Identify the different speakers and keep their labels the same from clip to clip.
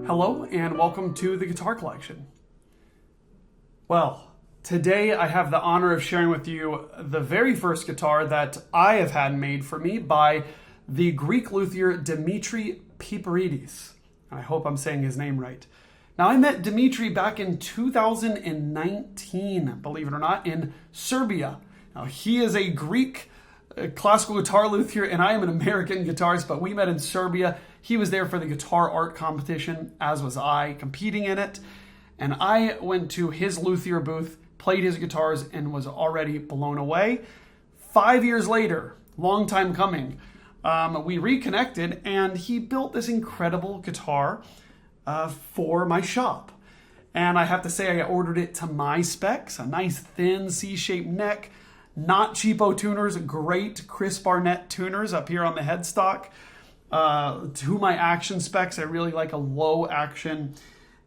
Speaker 1: Hello and welcome to the Guitar Collection. Well, today I have the honor of sharing with you the very first guitar that I have had made for me by the Greek luthier Dimitris Piperidis. I hope I'm saying his name right. Now, I met Dimitri back in 2019, believe it or not, in Serbia. Now, he is a Greek classical guitar luthier, and I am an American guitarist, but we met in Serbia. He was there for the guitar art competition, as was I, competing in it. And I went to his luthier booth, played his guitars, and was already blown away. 5 years later, long time coming, we reconnected, and he built this incredible guitar for my shop. And I have to say, I ordered it to my specs, a nice thin C-shaped neck, not cheapo tuners, great Kris Barnett tuners up here on the headstock. To my action specs, I really like a low action.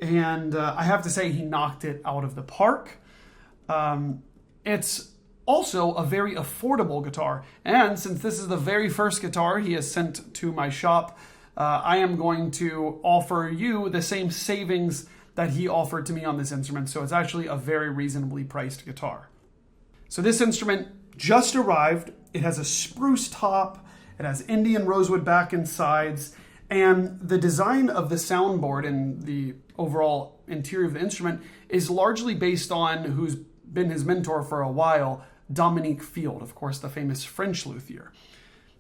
Speaker 1: And I have to say, he knocked it out of the park. It's also a very affordable guitar. And since this is the very first guitar he has sent to my shop, I am going to offer you the same savings that he offered to me on this instrument. So it's actually a very reasonably priced guitar. So this instrument just arrived. It has a spruce top. It has Indian rosewood back and sides. And the design of the soundboard and the overall interior of the instrument is largely based on who's been his mentor for a while, Dominique Field, of course, the famous French luthier.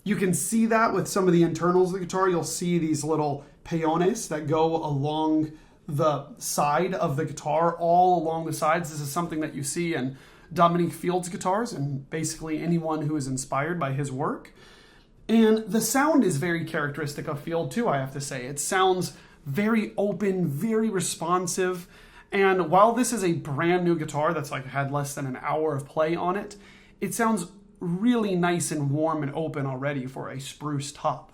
Speaker 1: You can see that with some of the internals of the guitar. You'll see these little peones that go along the side of the guitar, all along the sides. This is something that you see in Dominique Field's guitars and basically anyone who is inspired by his work. And the sound is very characteristic of Field too, I have to say. It sounds very open, very responsive. And while this is a brand new guitar that's had less than an hour of play on it, it sounds really nice and warm and open already for a spruce top.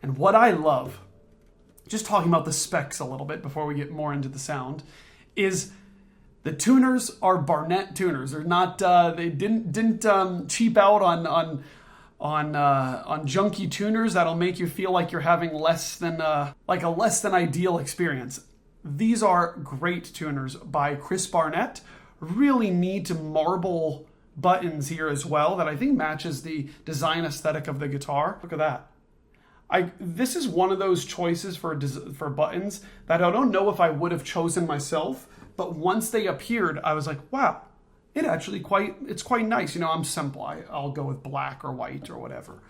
Speaker 1: And what I love, just talking about the specs a little bit before we get more into the sound, is the tuners are Barnett tuners. They're not. They didn't cheap out on junky tuners that'll make you feel like you're having less than ideal experience. These are great tuners by Kris Barnett. Really neat marble buttons here as well that I think matches the design aesthetic of the guitar. Look at that. This is one of those choices for buttons that I don't know if I would have chosen myself, but once they appeared, I was like, wow, it's quite nice. You know, I'm simple. I'll go with black or white or whatever.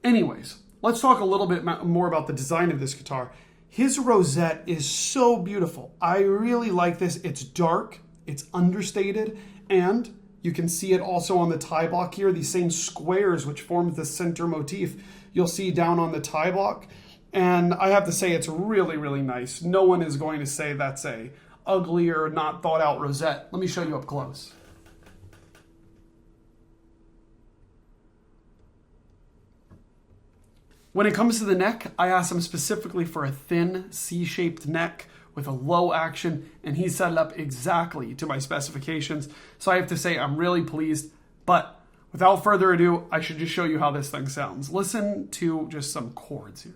Speaker 1: Anyways, let's talk a little bit more about the design of this guitar. His rosette is so beautiful. I really like this. It's dark, it's understated, and you can see it also on the tie block here, these same squares which forms the center motif you'll see down on the tie block. And I have to say, it's really, really nice. No one is going to say that's a ugly or not thought out rosette. Let me show you up close. When it comes to the neck, I asked him specifically for a thin C-shaped neck with a low action, and he set it up exactly to my specifications. So I have to say, I'm really pleased. But without further ado, I should just show you how this thing sounds. Listen to just some chords here.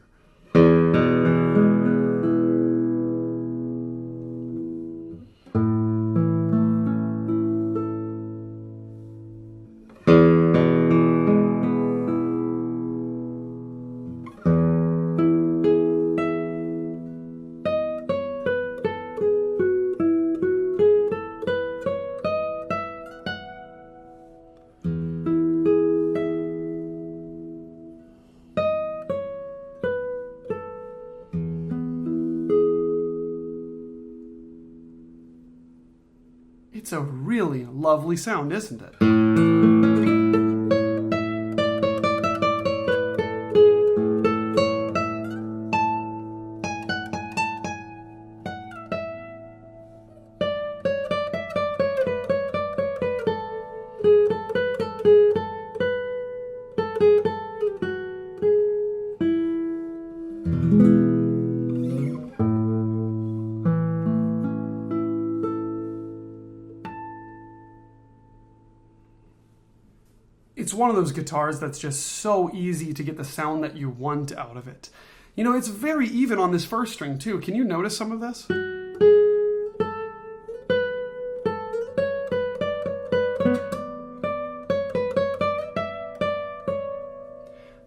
Speaker 1: It's a really lovely sound, isn't it? It's one of those guitars that's just so easy to get the sound that you want out of it. You know, it's very even on this first string too. Can you notice some of this?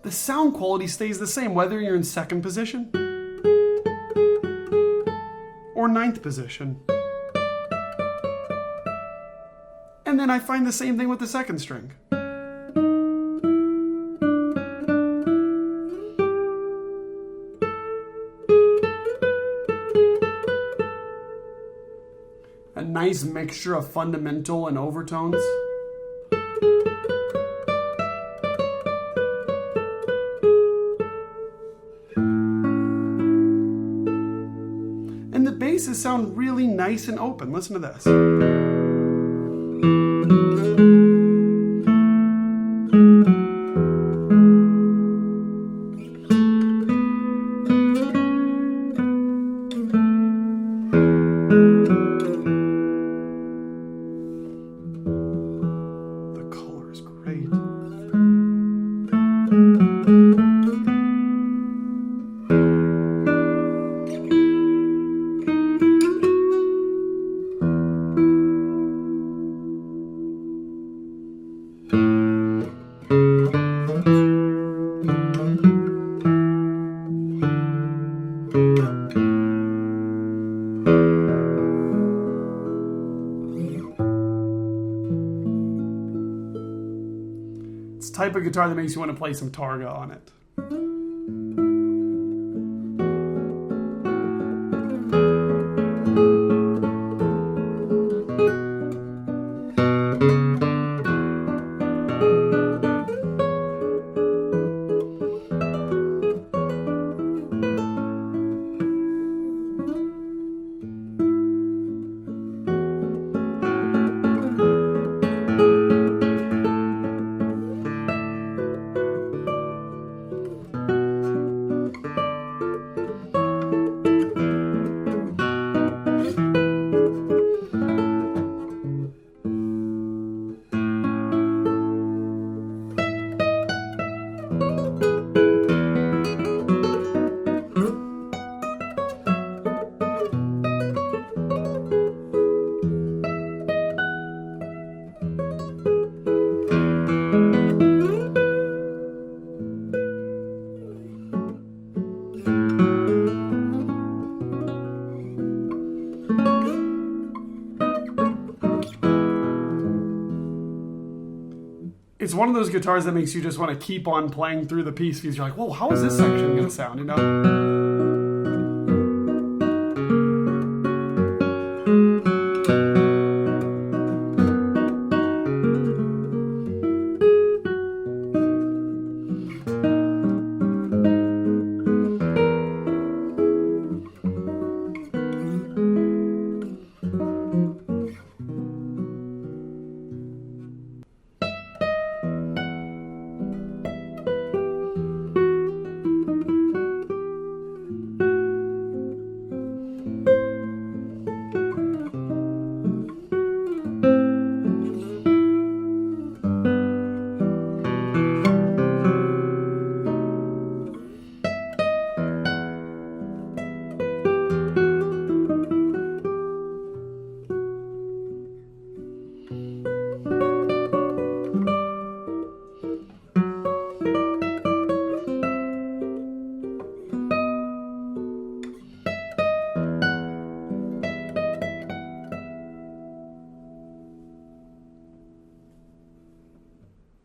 Speaker 1: The sound quality stays the same whether you're in second position or ninth position. And then I find the same thing with the second string. A nice mixture of fundamental and overtones. And the basses sound really nice and open. Listen to this. Type of guitar that makes you want to play some Tárrega on it. It's one of those guitars that makes you just want to keep on playing through the piece because you're like, whoa, how is this section going to sound, you know?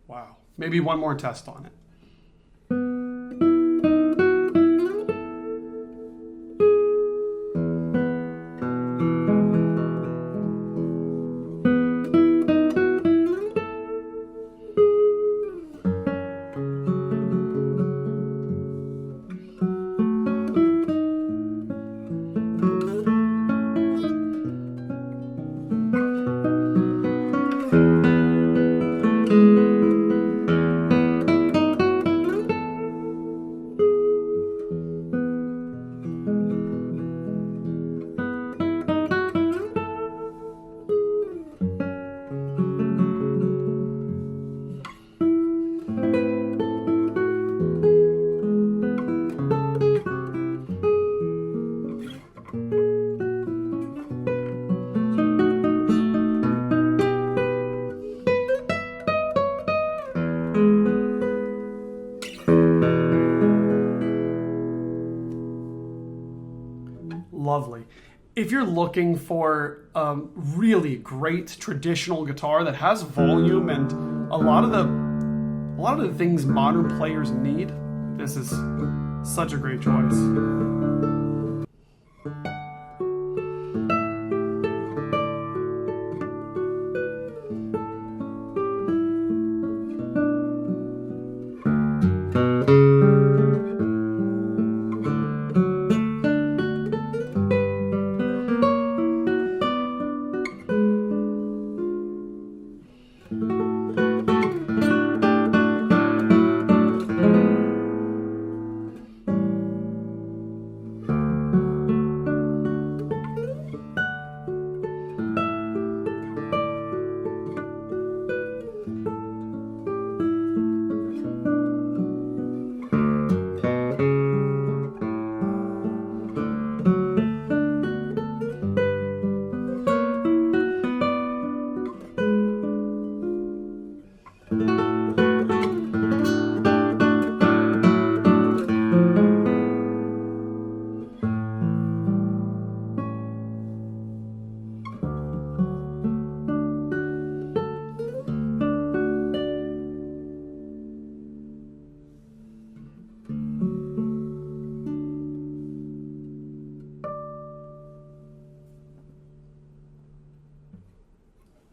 Speaker 1: Wow. Maybe one more test on it. lovely. If you're looking for a really great traditional guitar that has volume and a lot of the things modern players need, this is such a great choice.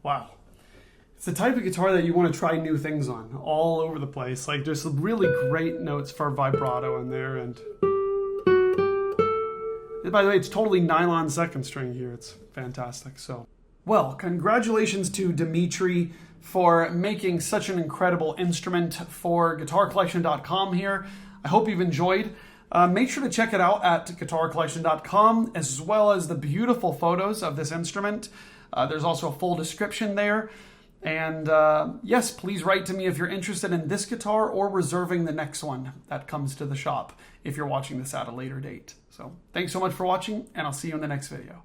Speaker 1: Wow. It's the type of guitar that you want to try new things on all over the place. Like there's some really great notes for vibrato in there. And by the way, it's totally nylon second string here. It's fantastic. So, well, congratulations to Dimitri for making such an incredible instrument for guitarcollection.com here. I hope you've enjoyed. Make sure to check it out at guitarcollection.com, as well as the beautiful photos of this instrument. There's also a full description there. And yes, please write to me if you're interested in this guitar or reserving the next one that comes to the shop if you're watching this at a later date. So thanks so much for watching, and I'll see you in the next video.